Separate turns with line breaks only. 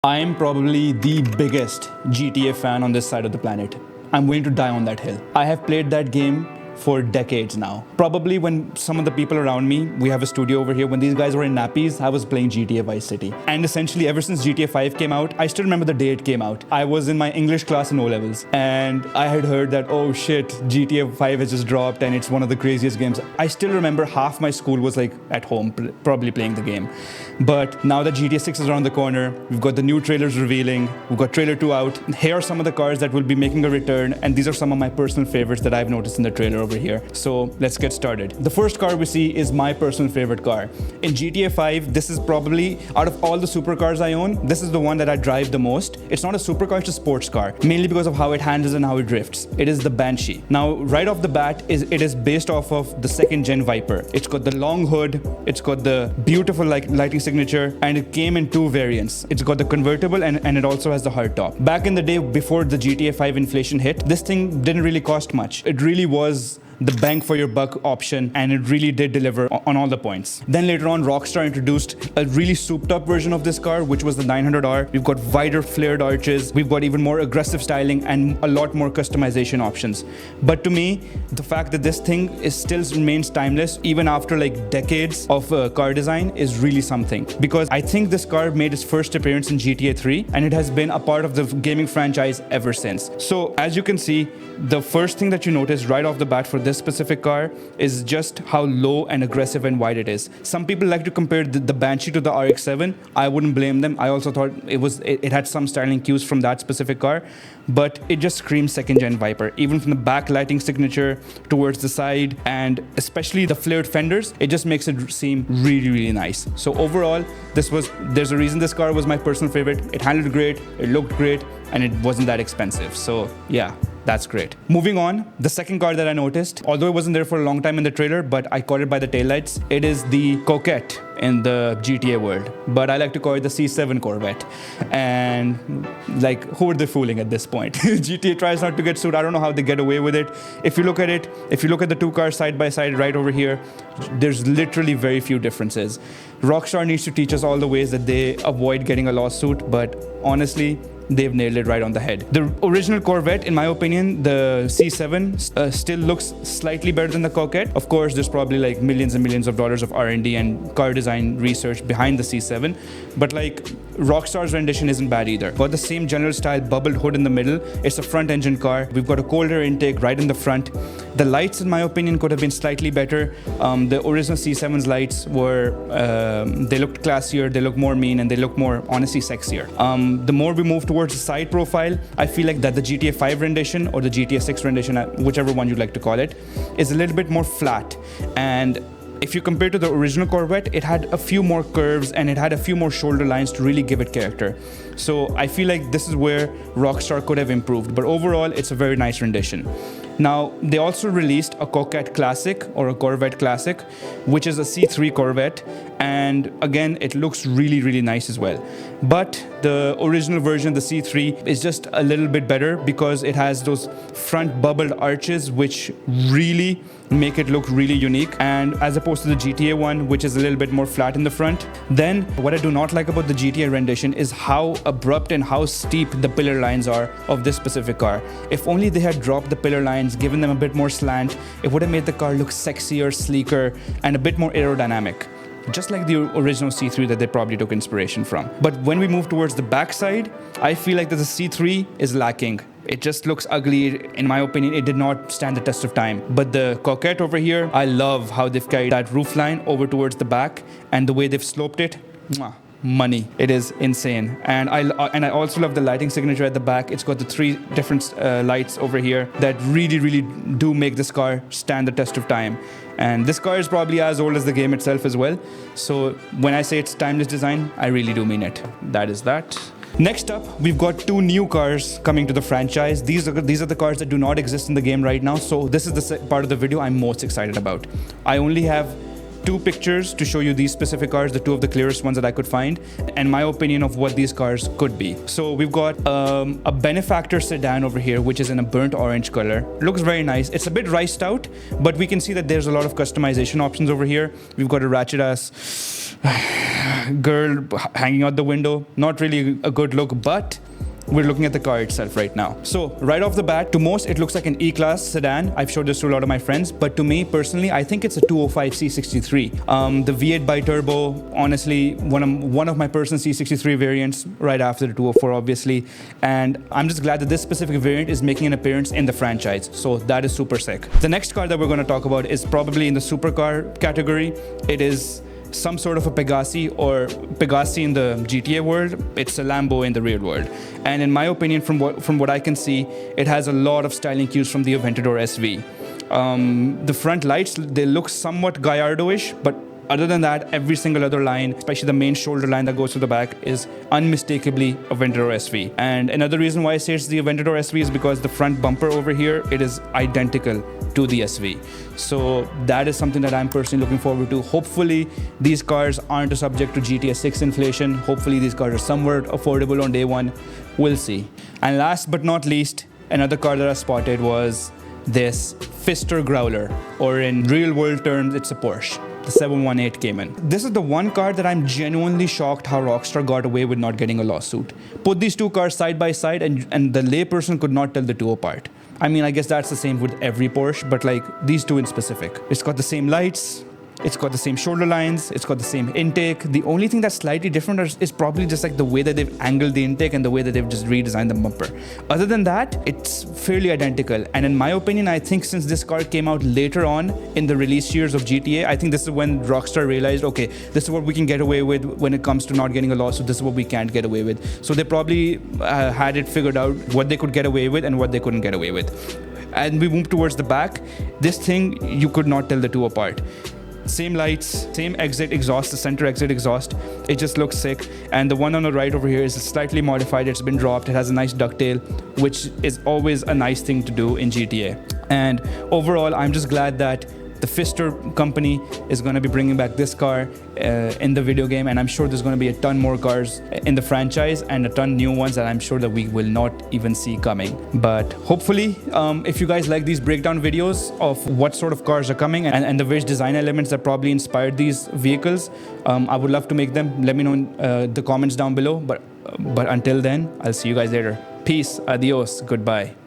I'm probably the biggest GTA fan on this side of the planet. I'm willing to die on that hill. I have played that game for decades now. Probably when some of the people around me, we have a studio over here, when these guys were in nappies, I was playing GTA Vice City. And essentially ever since GTA 5 came out, I still remember the day it came out. I was in my English class in O-levels and I had heard that, oh shit, GTA 5 has just dropped and it's one of the craziest games. I still remember half my school was like at home, probably playing the game. But now that GTA 6 is around the corner, we've got the new trailers revealing, we've got trailer 2 out. Here are some of the cars that will be making a return, and these are some of my personal favorites that I've noticed in the trailer over here. So let's get started. The first car we see is my personal favorite car. In GTA 5, this is probably, out of all the supercars I own, this is the one that I drive the most. It's not a supercar, it's a sports car, mainly because of how it handles and how it drifts. It is the Banshee. Now, right off the bat, it is based off of the second gen Viper. It's got the long hood, it's got the beautiful lighting signature, and it came in 2 variants. It's got the convertible and it also has the hard top. Back in the day, before the GTA 5 inflation hit, this thing didn't really cost much. It really was the bang for your buck option, and it really did deliver on all the points. Then later on, Rockstar introduced a really souped up version of this car, which was the 900R. We've got wider flared arches, we've got even more aggressive styling and a lot more customization options. But to me, the fact that this thing still remains timeless even after like decades of car design is really something, because I think this car made its first appearance in GTA 3 and it has been a part of the gaming franchise ever since. So as you can see, the first thing that you notice right off the bat for this specific car is just how low and aggressive and wide it is. Some people like to compare the Banshee to the RX-7. I wouldn't blame them. I also thought it had some styling cues from that specific car, but it just screams second gen Viper. Even from the back lighting signature towards the side, and especially the flared fenders, it just makes it seem really, really nice. So overall, there's a reason this car was my personal favorite. It handled great, it looked great, and it wasn't that expensive. So yeah, that's great. Moving on, the second car that I noticed, although it wasn't there for a long time in the trailer, but I caught it by the taillights. It is the Cocket in the GTA world, but I like to call it the C7 Corvette. And like, who are they fooling at this point? GTA tries not to get sued. I don't know how they get away with it. If you look at the 2 cars side by side right over here, there's literally very few differences. Rockstar needs to teach us all the ways that they avoid getting a lawsuit, but honestly, they've nailed it right on the head. The original Corvette, in my opinion, the C7 still looks slightly better than the Cocket. Of course, there's probably like millions and millions of dollars of R&D and car design research behind the C7, but like Rockstar's rendition isn't bad either. Got the same general style bubbled hood in the middle. It's a front engine car. We've got a cold air intake right in the front. The lights, in my opinion, could have been slightly better. The original C7's lights were, they looked classier, they look more mean, and they look more, honestly, sexier. The more we move towards the side profile, I feel like that the GTA 5 rendition or the GTA 6 rendition, whichever one you'd like to call it, is a little bit more flat. And if you compare to the original Corvette, it had a few more curves and it had a few more shoulder lines to really give it character. So I feel like this is where Rockstar could have improved, but overall, it's a very nice rendition. Now, they also released a Cocket Classic or a Corvette Classic, which is a C3 Corvette, and again, it looks really, really nice as well. But the original version, the C3, is just a little bit better because it has those front bubbled arches, which really make it look really unique, and as opposed to the GTA one, which is a little bit more flat in the front. Then, what I do not like about the GTA rendition is how abrupt and how steep the pillar lines are of this specific car. If only they had dropped the pillar lines, given them a bit more slant, it would have made the car look sexier, sleeker, and a bit more aerodynamic, just like the original C3 that they probably took inspiration from. But when we move towards the backside, I feel like that the C3 is lacking. It just looks ugly. In my opinion, it did not stand the test of time. But the Cocket over here, I love how they've carried that roofline over towards the back, and the way they've sloped it, money. It is insane. And I also love the lighting signature at the back. It's got the 3 different lights over here that really, really do make this car stand the test of time. And this car is probably as old as the game itself as well. So when I say it's timeless design, I really do mean it. That is that. Next up, we've got 2 new cars coming to the franchise. These are the cars that do not exist in the game right now. So this is the part of the video I'm most excited about. I only have two pictures to show you these specific cars, the two of the clearest ones that I could find, and my opinion of what these cars could be. So we've got a Benefactor sedan over here, which is in a burnt orange color. Looks very nice. It's a bit riced out, but we can see that there's a lot of customization options over here. We've got a ratchet ass girl hanging out the window. Not really a good look, but we're looking at the car itself right now. So right off the bat, to most it looks like an E-Class sedan. I've showed this to a lot of my friends, but to me personally, I think it's a 205 C63. The V8 bi-turbo, honestly, one of my personal C63 variants right after the 204, obviously. And I'm just glad that this specific variant is making an appearance in the franchise. So that is super sick. The next car that we're going to talk about is probably in the supercar category. It is some sort of a Pegasi, or Pegasi in the GTA world. It's a Lambo in the real world. And in my opinion, from what I can see, it has a lot of styling cues from the Aventador SV. The front lights, they look somewhat Gallardo-ish, but other than that, every single other line, especially the main shoulder line that goes to the back, is unmistakably Aventador SV. And another reason why I say it's the Aventador SV is because the front bumper over here, it is identical to the SV. So that is something that I'm personally looking forward to. Hopefully, these cars aren't subject to GTA 6 inflation. Hopefully, these cars are somewhat affordable on day one. We'll see. And last but not least, another car that I spotted was this Pfister Growler, or in real world terms, it's a Porsche. The 718 Cayman. This is the one car that I'm genuinely shocked how Rockstar got away with not getting a lawsuit. Put these two cars side by side and the layperson could not tell the two apart. I mean, I guess that's the same with every Porsche, but like these two in specific. It's got the same lights, it's got the same shoulder lines, it's got the same intake. The only thing that's slightly different is probably just like the way that they've angled the intake and the way that they've just redesigned the bumper. Other than that, it's fairly identical. And in my opinion, I think since this car came out later on in the release years of GTA, I think this is when Rockstar realized, okay, this is what we can get away with when it comes to not getting a lawsuit. This is what we can't get away with. So they probably had it figured out what they could get away with and what they couldn't get away with. And we move towards the back. This thing, you could not tell the two apart. Same lights, same exit exhaust, the center exit exhaust. It just looks sick. And the one on the right over here is slightly modified. It's been dropped. It has a nice ducktail, which is always a nice thing to do in GTA. And overall, I'm just glad that the Pfister company is going to be bringing back this car in the video game, and I'm sure there's going to be a ton more cars in the franchise and a ton new ones that I'm sure that we will not even see coming. But hopefully, if you guys like these breakdown videos of what sort of cars are coming and the various design elements that probably inspired these vehicles, I would love to make them. Let me know in the comments down below. But until then, I'll see you guys later. Peace, adios, goodbye.